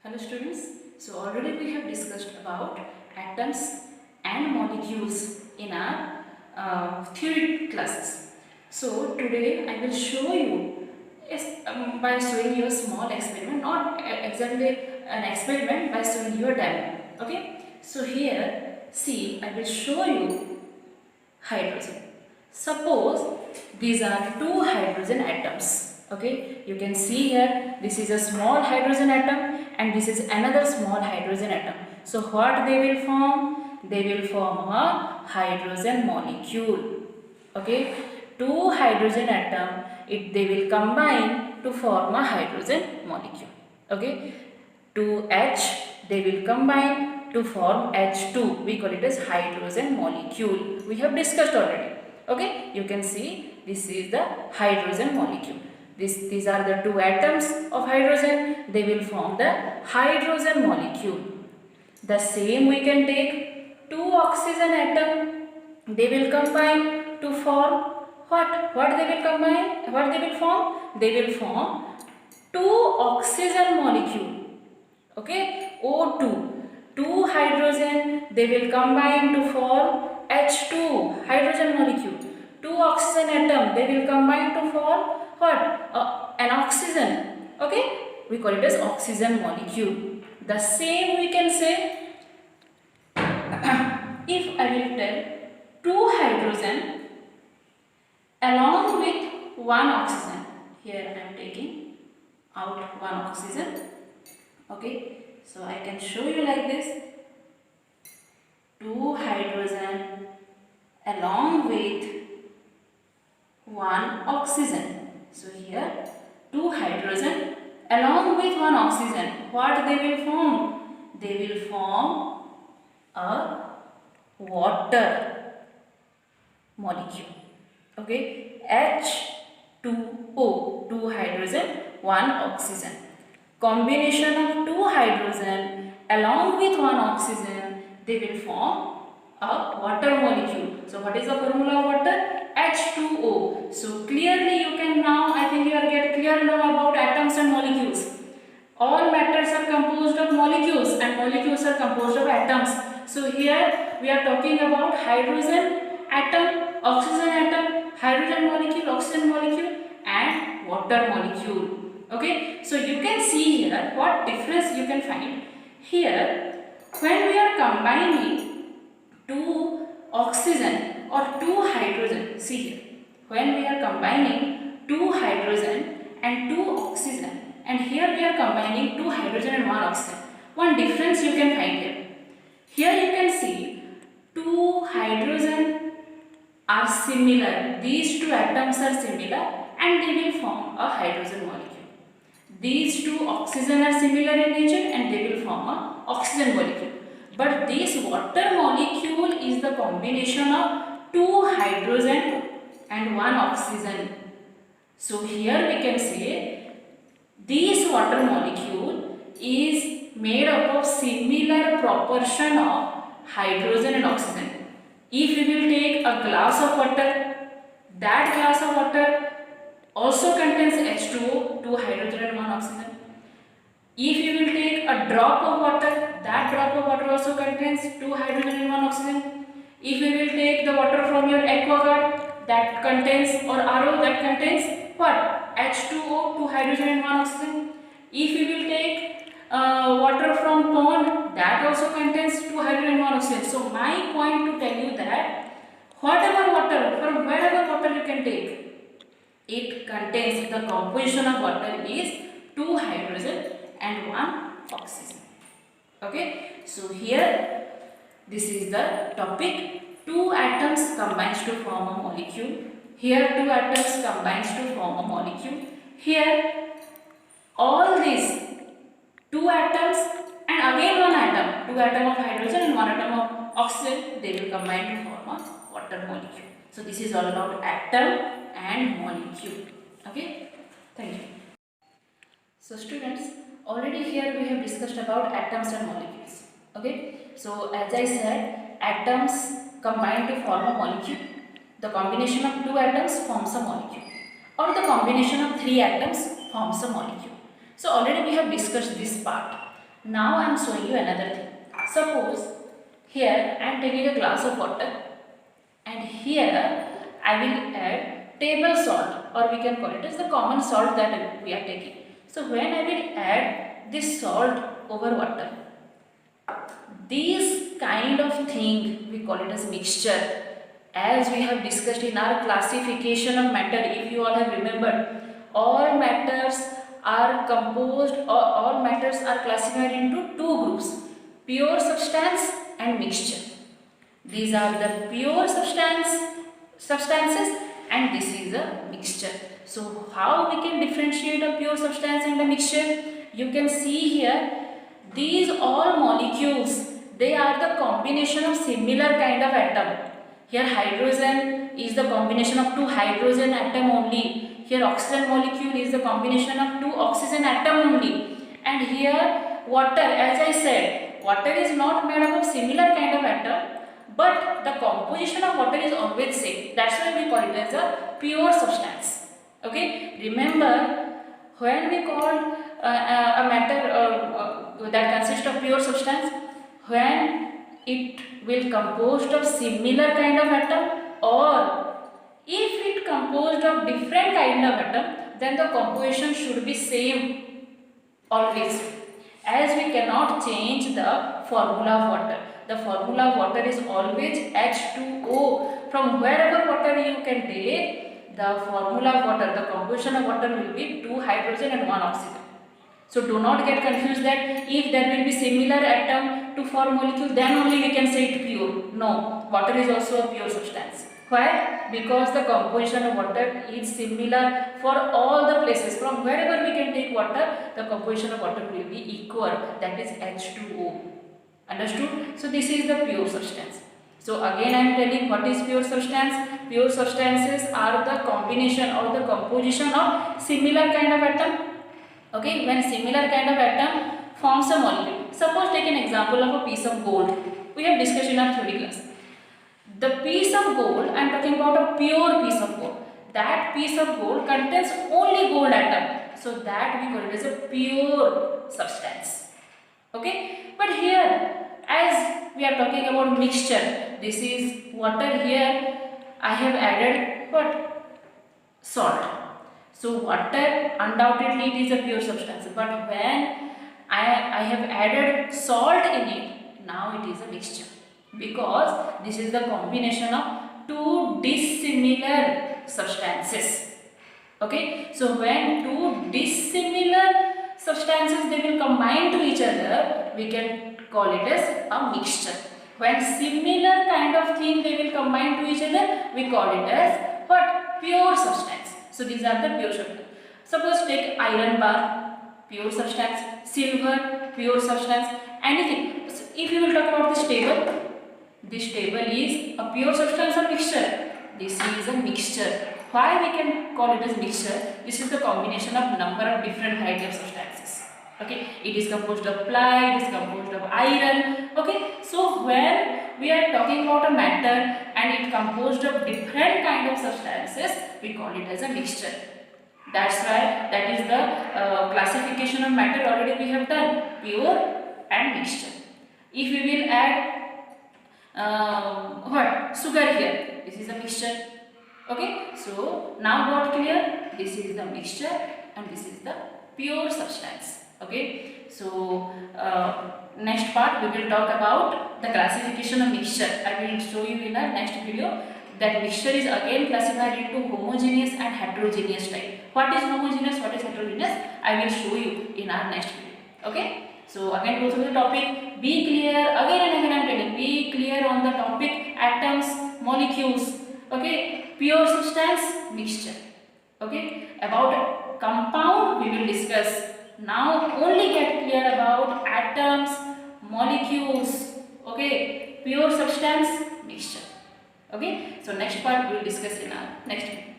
Hello students, so already we have discussed about atoms and molecules in our theory classes. So today I will show you by showing you a small experiment, not exactly an experiment, by showing you a demo. Okay, so here see, I will show you hydrogen. Suppose these are two hydrogen atoms. Okay, you can see here this is a small hydrogen atom and this is another small hydrogen atom. So what they will form? They will form a hydrogen molecule. Okay, two hydrogen atom, they will combine to form a hydrogen molecule. Okay, two H, they will combine to form H2. We call it as hydrogen molecule. We have discussed already. Okay, you can see this is the hydrogen molecule. These are the two atoms of hydrogen. They will form the hydrogen molecule. The same we can take two oxygen atom. They will combine to form what? What they will combine? What they will form? They will form two oxygen molecule. Okay, O2. Two hydrogen, they will combine to form H2, hydrogen molecule. Two oxygen atom, they will combine to form what? An oxygen. Okay, we call it as oxygen molecule. The same we can say if I will tell two hydrogen along with one oxygen. Here I am taking out one oxygen. Okay, so I can show you like this. Two hydrogen along with one oxygen. So here two hydrogen along with one oxygen. What they will form? They will form a water molecule. Okay, H2O, two hydrogen, one oxygen. Combination of two hydrogen along with one oxygen, they will form a water molecule. So what is the formula of water? H2O. So clearly you can now, I think you are get clear now about atoms and molecules. All matters are composed of molecules and molecules are composed of atoms. So here we are talking about hydrogen atom, oxygen atom, hydrogen molecule, oxygen molecule and water molecule. Okay, so you can see here what difference you can find. Here, when we are combining two oxygen or two hydrogen, see here, when we are combining two hydrogen and two oxygen, and here we are combining two hydrogen and one oxygen, one difference you can find here. Here you can see two hydrogen are similar, these two atoms are similar and they will form a hydrogen molecule. These two oxygen are similar in nature and they will form a oxygen molecule. But this water molecule is the combination of two hydrogen and one oxygen. So here we can say this water molecule is made up of similar proportion of hydrogen and oxygen. If we will take a glass of water, that glass of water also contains H2O, two hydrogen and one oxygen. If you will take a drop of water, that drop of water also contains two hydrogen and one oxygen. If you will take the water from your aquaguard, that contains, or RO, that contains what? H2O, two hydrogen and one oxygen. If you will take water from pond, that also contains two hydrogen and one oxygen. So my point to tell you that whatever water, from wherever water you can take, it contains, the composition of water is two hydrogen and one oxygen. Okay, so here this is the topic. Two atoms combines to form a molecule. Here two atoms combines to form a molecule. Here all these two atoms and again one atom, two atom of hydrogen and one atom of oxygen, they will combine to form a water molecule. So this is all about atom and molecule. Okay, thank you. So students, already here we have discussed about atoms and molecules. Okay, so as I said, atoms combine to form a molecule. The combination of two atoms forms a molecule, or the combination of three atoms forms a molecule. So already we have discussed this part. Now I am showing you another thing. Suppose here I am taking a glass of water, and here I will add table salt, or we can call it as the common salt that we are taking. So when I will add this salt over water, this kind of thing we call it as mixture. As we have discussed in our classification of matter, if you all have remembered, all matters are composed, or all matters are classified into two groups: pure substance and mixture. These are the pure substances, and this is a mixture. So how we can differentiate a pure substance and a mixture? You can see here, these all molecules, they are the combination of similar kind of atom. Here hydrogen is the combination of two hydrogen atom only. Here oxygen molecule is the combination of two oxygen atom only. And here water, as I said, water is not made up of similar kind of atom, but the composition of water is always same. That's why we call it as a pure substance. Okay, remember, when we call a matter that consists of pure substance, when it will composed of similar kind of atom, or if it composed of different kind of atom, then the composition should be same always, as we cannot change the formula of water. The formula of water is always H2O. From wherever water you can take, the formula of water, the composition of water will be 2 hydrogen and 1 oxygen. So do not get confused that if there will be similar atom to form molecule, then only we can say it pure. No, water is also a pure substance. Why? Because the composition of water is similar for all the places. From wherever we can take water, the composition of water will be equal, that is H2O. Understood? So this is the pure substance. So again I am telling what is pure substance. Pure substances are the combination or the composition of similar kind of atom. Okay, when similar kind of atom forms a molecule. Suppose take an example of a piece of gold. We have discussed in our theory class. The piece of gold, I am talking about a pure piece of gold. That piece of gold contains only gold atom. So that we call it as a pure substance. Okay, but here, as we are talking about mixture, this is water. Here I have added what? Salt. So water, undoubtedly it is a pure substance, but when I have added salt in it, now it is a mixture, because this is the combination of two dissimilar substances. Okay, so when two dissimilar substances, they will combine to each other, we can call it as a mixture. When similar kind of thing they will combine to each other, we call it as what? Pure substance. So these are the pure substance. Suppose take iron bar, pure substance, silver, pure substance, anything. So if you will talk about this table is a pure substance or mixture? This is a mixture. Why we can call it as mixture? This is the combination of number of different variety of substances. Okay, it is composed of ply, it is composed of iron. Okay, so when we are talking about a matter and it composed of different kind of substances, we call it as a mixture. That's why that is the classification of matter already we have done, pure and mixture. If we will add what? Sugar here, this is a mixture. Okay, so now got clear? This is the mixture and this is the pure substance. Okay, so next part we will talk about the classification of mixture. I will show you in our next video that mixture is again classified into homogeneous and heterogeneous type. What is homogeneous, what is heterogeneous, I will show you in our next video. Okay, so again go through the topic, be clear, again and again I am telling, be clear on the topic atoms, molecules. Okay, pure substance, mixture. Okay, about compound we will discuss. Now only get clear about atoms, molecules. Okay, pure substance, mixture. Okay, so next part we will discuss in our next video.